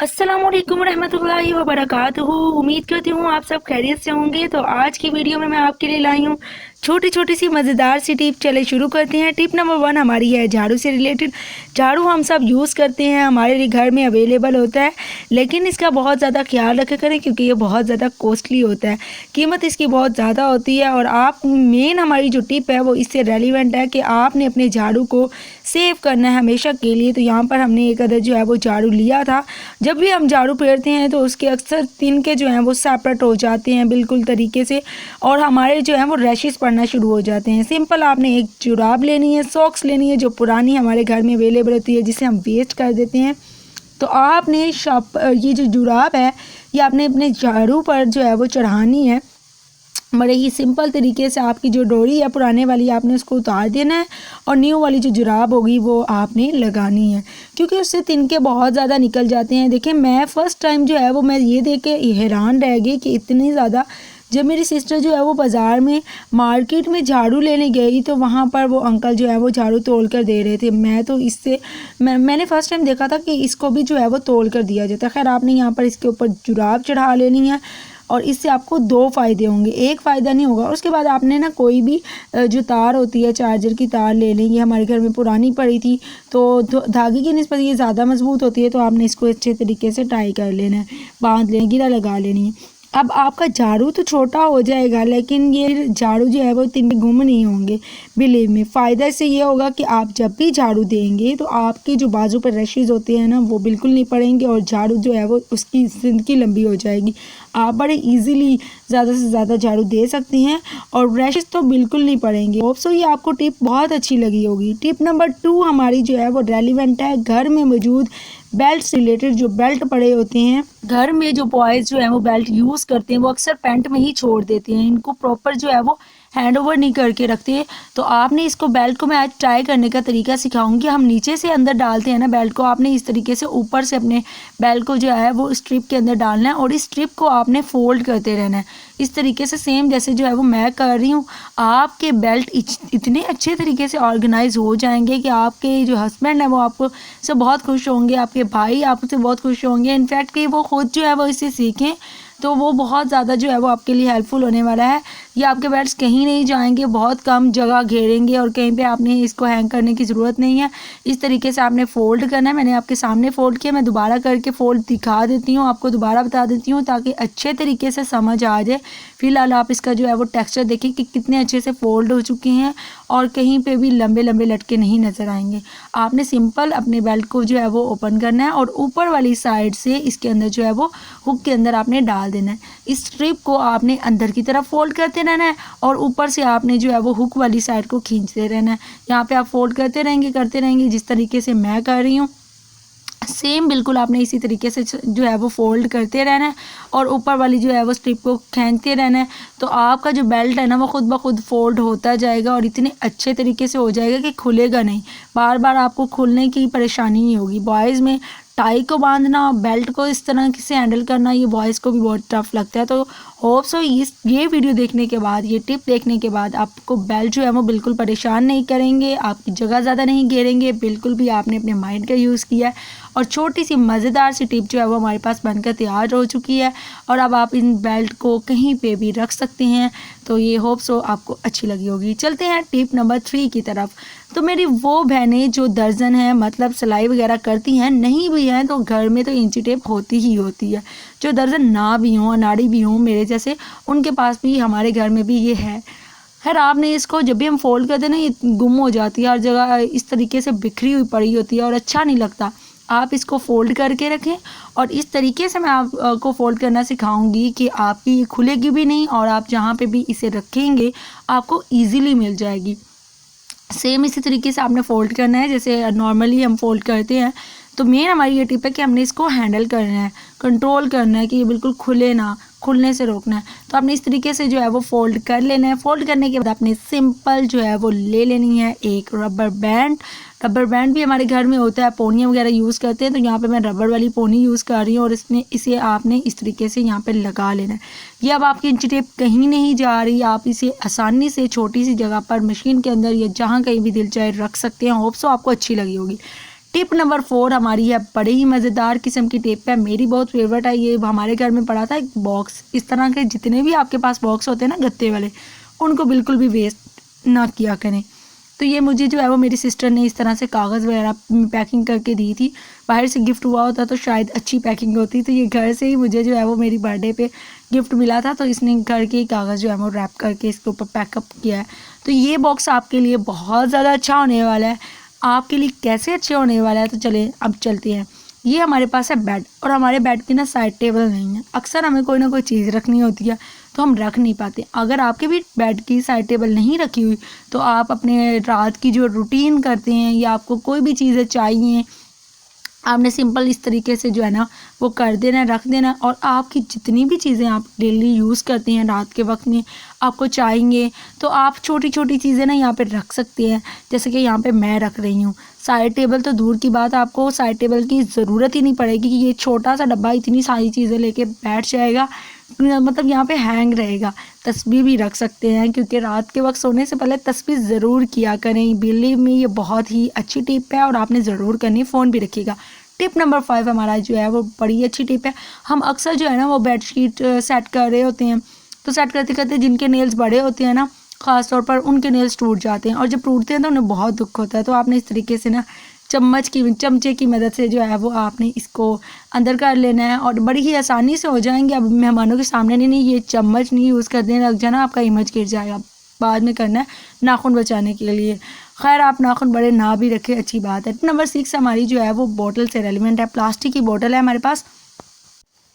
अस्सलामुअलैकुम रहमतुल्लाहि व बरकातुहू। उम्मीद करती हूँ आप सब खैरियत से होंगे। तो आज की वीडियो में मैं आपके लिए लाई हूँ छोटी छोटी सी मज़ेदार सी टिप। चले शुरू करते हैं। टिप नंबर 1 हमारी है झाड़ू से रिलेटेड। झाड़ू हम सब यूज़ करते हैं, हमारे लिए घर में अवेलेबल होता है, लेकिन इसका बहुत ज़्यादा ख्याल रखा करें क्योंकि ये बहुत ज़्यादा कॉस्टली होता है, कीमत इसकी बहुत ज़्यादा होती है। और आप मेन हमारी जो टिप है वो इससे रेलिवेंट है कि आपने अपने झाड़ू को सेव करना है हमेशा के लिए। तो यहाँ पर हमने एक अदर जो है वो झाड़ू लिया था। जब भी हम झाड़ू फेरते हैं तो उसके अक्सर तिनके जो हैं वो सेपरेट हो जाते हैं बिल्कुल तरीके से, और हमारे जो है वो रैशेस पड़ना शुरू हो जाते हैं। सिंपल आपने एक जुराब लेनी है, सॉक्स लेनी है जो पुरानी हमारे घर में अवेलेबल होती है, जिसे हम वेस्ट कर देते हैं। तो आपने ये जो जुराब है ये आपने अपने झाड़ू पर जो है वो चढ़ानी है। बड़े ही सिंपल तरीके से आपकी जो डोरी है पुराने वाली आपने उसको उतार देना है, और न्यू वाली जो जुराब होगी वो आपने लगानी है, क्योंकि उससे तिनके बहुत ज़्यादा निकल जाते हैं। देखिए, मैं फ़र्स्ट टाइम जो है वो मैं ये देख के हैरान रह गई कि इतनी ज़्यादा। जब मेरी सिस्टर जो है वो बाज़ार में मार्केट में झाड़ू लेने गई तो वहाँ पर वो अंकल जो है वो झाड़ू तोल कर दे रहे थे। मैं तो मैंने फ़र्स्ट टाइम देखा था कि इसको भी जो है वो तोल कर दिया जाता है। खैर, आपने यहाँ पर इसके ऊपर जुराब चढ़ा लेनी है, और इससे आपको 2 फ़ायदे होंगे, एक फ़ायदा नहीं होगा। उसके बाद आपने ना कोई भी जो तार होती है, चार्जर की तार ले लें। ये हमारे घर में पुरानी पड़ी थी तो धागे की निस्बत ये ज़्यादा मजबूत होती है, तो आपने इसको अच्छे तरीके से टाई कर लेना है, बांध लेना, गिरा लगा लेनी है। अब आपका झाड़ू तो छोटा हो जाएगा, लेकिन ये झाड़ू जो है वो तिनके गुम नहीं होंगे। बिलीव में फ़ायदा इससे ये होगा कि आप जब भी झाड़ू देंगे तो आपके जो बाजू पर रैशेज़ होते हैं ना वो बिल्कुल नहीं पड़ेंगे, और झाड़ू जो है वो उसकी ज़िंदगी लंबी हो जाएगी। आप बड़े इजीली ज़्यादा से ज़्यादा झाड़ू दे सकती हैं और रैशेज़ तो बिल्कुल नहीं पड़ेंगे। होप सो ये आपको टिप बहुत अच्छी लगी होगी। टिप नंबर 2 हमारी जो है वो रेलिवेंट है घर में मौजूद बेल्ट से रिलेटेड। जो बेल्ट पड़े होते हैं घर में, जो बॉयज़ जो है वो बेल्ट यूज़ करते हैं वो अक्सर पैंट में ही छोड़ देते हैं, इनको प्रॉपर जो है वो हैंड ओवर नहीं करके रखते। तो आपने इसको बेल्ट को मैं आज ट्राई करने का तरीका सिखाऊंगी। हम नीचे से अंदर डालते हैं ना बेल्ट को, आपने इस तरीके से ऊपर से अपने बेल्ट को जो है वो स्ट्रिप के अंदर डालना है, और इस स्ट्रिप को आपने फोल्ड करते रहना है इस तरीके से, सेम जैसे जो है वो मैं कर रही हूँ। आपके बेल्ट इतने अच्छे तरीके से ऑर्गेनाइज हो जाएंगे कि आपके जो हस्बैंड है वो आपको से बहुत खुश होंगे, आपके भाई आपसे बहुत खुश होंगे। इनफैक्ट कि वो खुद जो है वो इसे सीखें तो वो बहुत ज़्यादा जो है वो आपके लिए हेल्पफुल होने वाला है। ये आपके बेल्ट्स कहीं नहीं जाएंगे, बहुत कम जगह घेरेंगे, और कहीं पे आपने इसको हैंग करने की ज़रूरत नहीं है। इस तरीके से आपने फ़ोल्ड करना है। मैंने आपके सामने फ़ोल्ड किया, मैं दोबारा करके फ़ोल्ड दिखा देती हूँ, आपको दोबारा बता देती हूँ ताकि अच्छे तरीके से समझ आ जाए। फ़िलहाल आप इसका जो है वो टेक्स्चर देखिए कि कितने अच्छे से फ़ोल्ड हो चुके हैं, और कहीं पर भी लंबे लंबे लटके नहीं नज़र आएंगे। आपने सिंपल अपने बेल्ट को जो है वो ओपन करना है, और ऊपर वाली साइड से इसके अंदर जो है वो हुक के अंदर आपने डाल देना है। इस स्ट्रिप को आपने अंदर की तरफ फोल्ड करते रहना है, और ऊपर से आपने जो है वो हुक वाली साइड को खींचते रहना है। यहाँ पे आप फोल्ड करते रहेंगे जिस तरीके से मैं कर रही हूँ, सेम बिल्कुल आपने इसी तरीके से जो है वो फोल्ड करते रहना है, और ऊपर वाली जो है वो स्ट्रिप को खींचते रहना है। तो आपका जो बेल्ट है ना वो खुद ब खुद फोल्ड होता जाएगा, और इतने अच्छे तरीके से हो जाएगा कि खुलेगा नहीं, बार बार आपको खुलने की परेशानी नहीं होगी। बॉयज़ में टाई को बांधना और बेल्ट को इस तरह से हैंडल करना ये बॉयज़ को भी बहुत टफ लगता है। तो होप सो ये वीडियो देखने के बाद, ये टिप देखने के बाद आपको बेल्ट जो है वो बिल्कुल परेशान नहीं करेंगे, आपकी जगह ज़्यादा नहीं घेरेंगे, बिल्कुल भी आपने अपने माइंड का यूज़ किया है। और छोटी सी मज़ेदार सी टिप जो है वो हमारे पास बनकर तैयार हो चुकी है, और अब आप इन बेल्ट को कहीं पे भी रख सकते हैं। तो ये होप सो आपको अच्छी लगी होगी। चलते हैं टिप नंबर 3 की तरफ। तो मेरी वो बहनें जो दर्जन हैं, मतलब सिलाई वगैरह करती हैं, नहीं भी हैं तो घर में तो इंची टेप होती ही होती है। जो दर्जन ना भी हों, अनाड़ी भी हों मेरे जैसे, उनके पास भी, हमारे घर में भी ये है। खैर, आपने इसको जब भी हम फोल्ड करते हैं ना ये गुम हो जाती है, हर जगह इस तरीके से बिखरी हुई पड़ी होती है और अच्छा नहीं लगता। आप इसको फ़ोल्ड करके रखें, और इस तरीके से मैं आपको फ़ोल्ड करना सिखाऊंगी कि आपकी खुलेगी भी नहीं, और आप जहाँ पे भी इसे रखेंगे आपको इजीली मिल जाएगी। सेम इसी तरीके से आपने फ़ोल्ड करना है जैसे नॉर्मली हम फ़ोल्ड करते हैं। तो मेन हमारी ये टिप है कि हमने इसको हैंडल करना है, कंट्रोल करना है कि ये बिल्कुल खुले ना, खुलने से रोकना है। तो आपने इस तरीके से जो है वो फ़ोल्ड कर लेना है। फ़ोल्ड करने के बाद आपने सिंपल जो है वो ले लेनी है एक रबर बैंड। रबर बैंड भी हमारे घर में होता है, पोनियाँ वगैरह यूज़ करते हैं, तो यहाँ पे मैं रबर वाली पोनी यूज़ कर रही हूँ, और इसे आपने इस तरीके से यहाँ पे लगा लेना है। ये अब आपकी इंची टेप कहीं नहीं जा रही, आप इसे आसानी से छोटी सी जगह पर मशीन के अंदर या जहाँ कहीं भी दिल चाहे रख सकते हैं। होप सो आपको अच्छी लगी होगी। टिप नंबर 4 हमारी है बड़े ही मज़ेदार किस्म की टिप है, मेरी बहुत फेवरेट है ये। हमारे घर में पड़ा था एक बॉक्स। इस तरह के जितने भी आपके पास बॉक्स होते हैं ना गत्ते वाले, उनको बिल्कुल भी वेस्ट ना किया करें। तो ये मुझे जो है वो मेरी सिस्टर ने इस तरह से कागज़ वगैरह पैकिंग करके दी थी। बाहर से गिफ्ट हुआ होता तो शायद अच्छी पैकिंग होती, तो ये घर से ही मुझे जो है वो मेरी बर्थडे पे गिफ्ट मिला था। तो इसने घर के ही कागज़ जो है वो रैप करके इसके ऊपर पैकअप किया है। तो ये बॉक्स आपके लिए बहुत ज़्यादा अच्छा होने वाला है। आपके लिए कैसे अच्छे होने वाला है, तो चले अब चलते हैं। ये हमारे पास है बेड, और हमारे बेड की ना साइड टेबल नहीं है। अक्सर हमें कोई ना कोई चीज़ रखनी होती है तो हम रख नहीं पाते। अगर आपके भी बेड की साइड टेबल नहीं रखी हुई, तो आप अपने रात की जो रूटीन करते हैं या आपको कोई भी चीज़ें चाहिए, आपने सिंपल इस तरीके से जो है ना वो कर देना, रख देना। और आपकी जितनी भी चीज़ें आप डेली यूज़ करते हैं रात के वक्त में आपको चाहिए, तो आप छोटी छोटी चीज़ें ना यहाँ पे रख सकते हैं। जैसे कि यहाँ पे मैं रख रही हूँ। साइड टेबल तो दूर की बात, आपको साइड टेबल की ज़रूरत ही नहीं पड़ेगी कि ये छोटा सा डब्बा इतनी सारी चीज़ें लेके बैठ जाएगा, मतलब यहाँ पे हैंग रहेगा। तस्बीह भी रख सकते हैं, क्योंकि रात के वक्त सोने से पहले तस्बीह ज़रूर किया करें। बिलीव में ये बहुत ही अच्छी टिप है और आपने ज़रूर करनी। फ़ोन भी रखिएगा। टिप नंबर 5 हमारा जो है वो बड़ी अच्छी टिप है। हम अक्सर जो है ना वो बेडशीट सेट कर रहे होते हैं, तो सेट करते करते जिनके नेल्स बड़े होते हैं ना, ख़ास तौर पर उनके नेल्स टूट जाते हैं, और जब टूटते हैं तो उन्हें बहुत दुख होता है। तो आपने इस तरीके से ना चमचे की मदद से जो है वो आपने इसको अंदर कर लेना है, और बड़ी ही आसानी से हो जाएंगे। अब मेहमानों के सामने नहीं, ये चम्मच नहीं यूज़ कर देना, लग जाना आपका इमेज गिर जाएगा। बाद में करना है नाखून बचाने के लिए। खैर आप नाखून बड़े ना भी रखें, अच्छी बात है। नंबर 6 हमारी जो है वो बोतल से रेलिवेंट है। प्लास्टिक की बोतल है हमारे पास।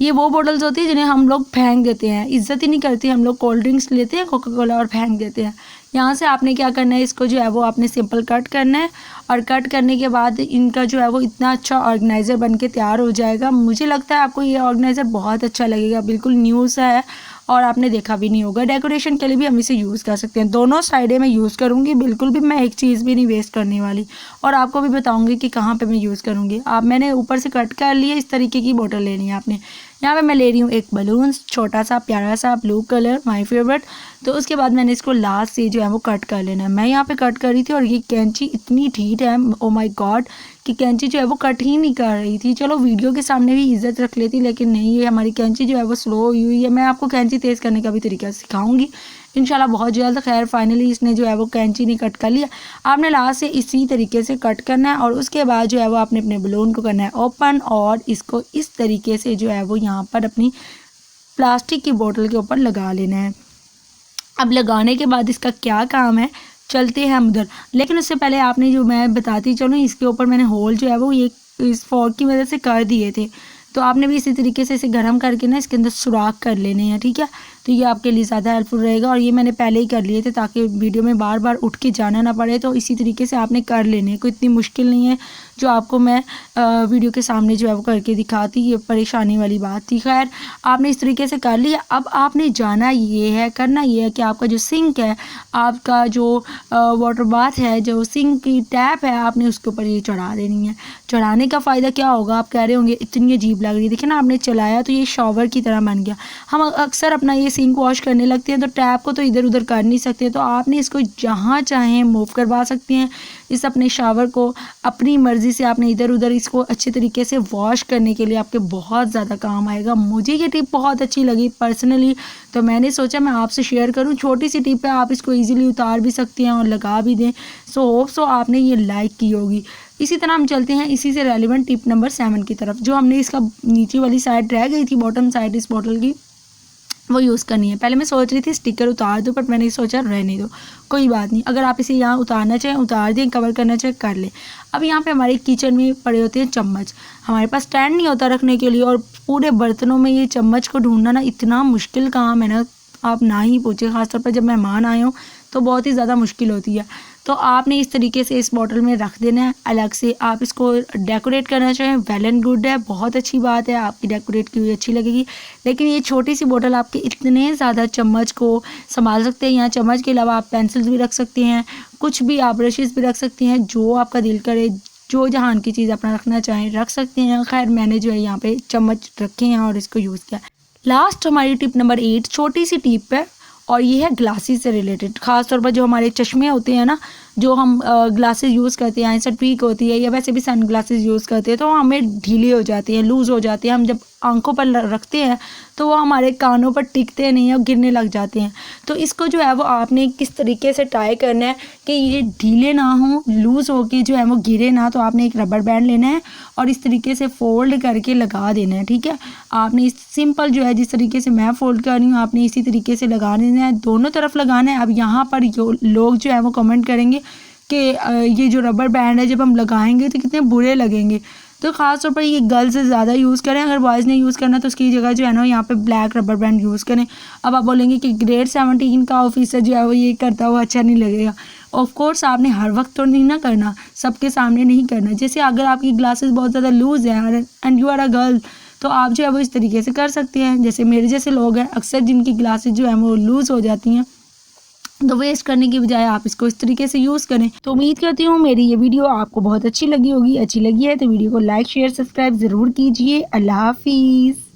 ये वो बोतल्स होती है जिन्हें हम लोग फेंक देते हैं, इज्जत ही नहीं करती। हम लोग कोल्ड ड्रिंक्स लेते हैं कोका कोला और फेंक देते हैं। यहाँ से आपने क्या करना है, इसको जो है वो आपने सिंपल कट करना है, और कट करने के बाद इनका जो है वो इतना अच्छा ऑर्गेनाइज़र बन के तैयार हो जाएगा। मुझे लगता है आपको ये ऑर्गेनाइज़र बहुत अच्छा लगेगा, बिल्कुल न्यू सा है और आपने देखा भी नहीं होगा। डेकोरेशन के लिए भी हम इसे यूज़ कर सकते हैं। दोनों साइडें मैं यूज़ करूँगी, बिल्कुल भी मैं एक चीज़ भी नहीं वेस्ट करने वाली, और आपको भी बताऊँगी कि कहाँ पर मैं यूज़ करूँगी। आप मैंने ऊपर से कट कर लिए, इस तरीके की बोतल लेनी है आपने। यहाँ पे मैं ले रही हूँ एक बलून, छोटा सा प्यारा सा ब्लू कलर, माय फेवरेट। तो उसके बाद मैंने इसको लास्ट से जो है वो कट कर लेना है। मैं यहाँ पे कट कर रही थी और ये कैंची इतनी ढीठ है, ओ माय गॉड, कि कैंची जो है वो कट ही नहीं कर रही थी। चलो वीडियो के सामने भी इज्जत रख लेती, लेकिन नहीं, ये हमारी कैंची जो है वो स्लो हुई है। मैं आपको कैंची तेज़ करने का भी तरीका सिखाऊंगी इंशाल्लाह बहुत जल्द। खैर फाइनली इसने जो है वो कैंची नहीं कट कर लिया। आपने लास्ट से इसी तरीके से कट करना है, और उसके बाद जो है वो आपने अपने बलून को करना है ओपन, और इसको इस तरीके से जो है वो यहाँ पर अपनी प्लास्टिक की बोतल के ऊपर लगा लेना है। अब लगाने के बाद इसका क्या काम है, चलते हैं हम उधर। लेकिन उससे पहले आपने जो मैं बताती चलूँ, इसके ऊपर मैंने होल जो है वो ये इस फोर्क की मदद से कर दिए थे। तो आपने भी इसी तरीके से इसे गर्म करके ना इसके अंदर सुराख कर लेने हैं, ठीक है। तो ये आपके लिए ज़्यादा हेल्पफुल रहेगा, और ये मैंने पहले ही कर लिए थे ताकि वीडियो में बार बार उठ के जाना ना पड़े। तो इसी तरीके से आपने कर लेने हैं, कोई इतनी मुश्किल नहीं है जो आपको मैं वीडियो के सामने जो है वो करके दिखाती, ये परेशानी वाली बात थी। खैर आपने इस तरीके से कर लिया। अब आपने जाना ये है, करना ये है कि आपका जो सिंक है, आपका जो वाटर बाथ है, जो सिंक की टैप है, आपने उसके ऊपर ये चढ़ा देनी है। चढ़ाने का फ़ायदा क्या होगा, आप कह रहे होंगे इतनी अजीब लग रही है। देखिए ना, आपने चलाया तो ये शॉवर की तरह बन गया। हम अक्सर अपना ये सिंक वॉश करने लगते हैं तो टैप को तो इधर उधर कर नहीं सकते, तो आपने इसको जहाँ चाहें मूव करवा सकते हैं। इस अपने शावर को अपनी मर्ज़ी से आपने इधर उधर इसको अच्छे तरीके से वॉश करने के लिए आपके बहुत ज़्यादा काम आएगा। मुझे ये टिप बहुत अच्छी लगी पर्सनली, तो मैंने सोचा मैं आपसे शेयर करूं। छोटी सी टिप है, आप इसको इजीली उतार भी सकते हैं और लगा भी दें। सो आपने ये लाइक की होगी। इसी तरह हम चलते हैं इसी से रेलिवेंट टिप नंबर 7 की तरफ। जो हमने इसका नीचे वाली साइड रह गई थी, बॉटम साइड इस बॉटल की, वो यूज़ करनी है। पहले मैं सोच रही थी स्टिकर उतार दूँ, बट मैंने सोचा रहने दो, कोई बात नहीं। अगर आप इसे यहाँ उतारना चाहें उतार दें, कवर करना चाहें कर लें। अब यहाँ पे हमारे किचन में पड़े होते हैं चम्मच। हमारे पास स्टैंड नहीं होता रखने के लिए, और पूरे बर्तनों में ये चम्मच को ढूंढना ना इतना मुश्किल काम है ना, आप ना ही पूछे। ख़ासतौर पर जब मेहमान आए हों तो बहुत ही ज़्यादा मुश्किल होती है। तो आपने इस तरीके से इस बॉटल में रख देना है अलग से। आप इसको डेकोरेट करना चाहें वेल एंड गुड है, बहुत अच्छी बात है, आपकी डेकोरेट की हुई अच्छी लगेगी। लेकिन ये छोटी सी बॉटल आपके इतने ज़्यादा चम्मच को संभाल सकते हैं। यहाँ चम्मच के अलावा आप पेंसिल्स भी रख सकते हैं, कुछ भी आप ब्रशेस भी रख सकते हैं, जो आपका दिल करे, जो जहान की चीज़ अपना रखना चाहें रख सकते हैं। खैर मैंने जो है यहाँ पे चम्मच रखे हैं और इसको यूज़ किया। लास्ट हमारी टिप नंबर 8 छोटी सी टिप है, और ये है ग्लासेस से रिलेटेड। ख़ास तौर पर जो हमारे चश्मे होते हैं ना, जो हम ग्लासेस यूज़ करते हैं आईसाइट वीक होती है या वैसे भी सन ग्लासेस यूज़ करते हैं तो हमें ढीली हो जाती है, लूज़ हो जाती है। हम जब आंखों पर रखते हैं तो वो हमारे कानों पर टिकते नहीं हैं और गिरने लग जाते हैं। तो इसको जो है वो आपने किस तरीके से ट्राई करना है कि ये ढीले ना हो, लूज़ हो के जो है वो गिरे ना। तो आपने एक रबर बैंड लेना है और इस तरीके से फोल्ड करके लगा देना है, ठीक है। आपने इस सिंपल जो है जिस तरीके से मैं फोल्ड कर रही हूँ आपने इसी तरीके से लगा देना है, दोनों तरफ लगाना है। अब यहाँ पर लोग जो है वो कमेंट करेंगे कि ये जो रबर बैंड है जब हम लगाएंगे तो कितने बुरे लगेंगे। तो ख़ास तौर पर ये गर्ल्स से ज़्यादा यूज़ करें, अगर बॉयज़ ने यूज़ करना तो उसकी जगह जो है ना यहाँ पे ब्लैक रबर बैंड यूज़ करें। अब आप बोलेंगे कि ग्रेड 17 का ऑफिसर जो है वो ये करता हुआ अच्छा नहीं लगेगा। ऑफ कोर्स आपने हर वक्त तो नहीं ना करना, सबके सामने नहीं करना। जैसे अगर आपकी ग्लासेस बहुत ज़्यादा लूज़ हैं and you are a girl तो आप जो है वो इस तरीके से कर सकते हैं। जैसे मेरे जैसे लोग हैं अक्सर जिनकी ग्लासेस जो है वो लूज़ हो जाती हैं तो वेस्ट करने की बजाय आप इसको इस तरीके से यूज़ करें। तो उम्मीद करती हूँ मेरी ये वीडियो आपको बहुत अच्छी लगी होगी। अच्छी लगी है तो वीडियो को लाइक शेयर सब्सक्राइब ज़रूर कीजिए। अल्लाह हाफिज़।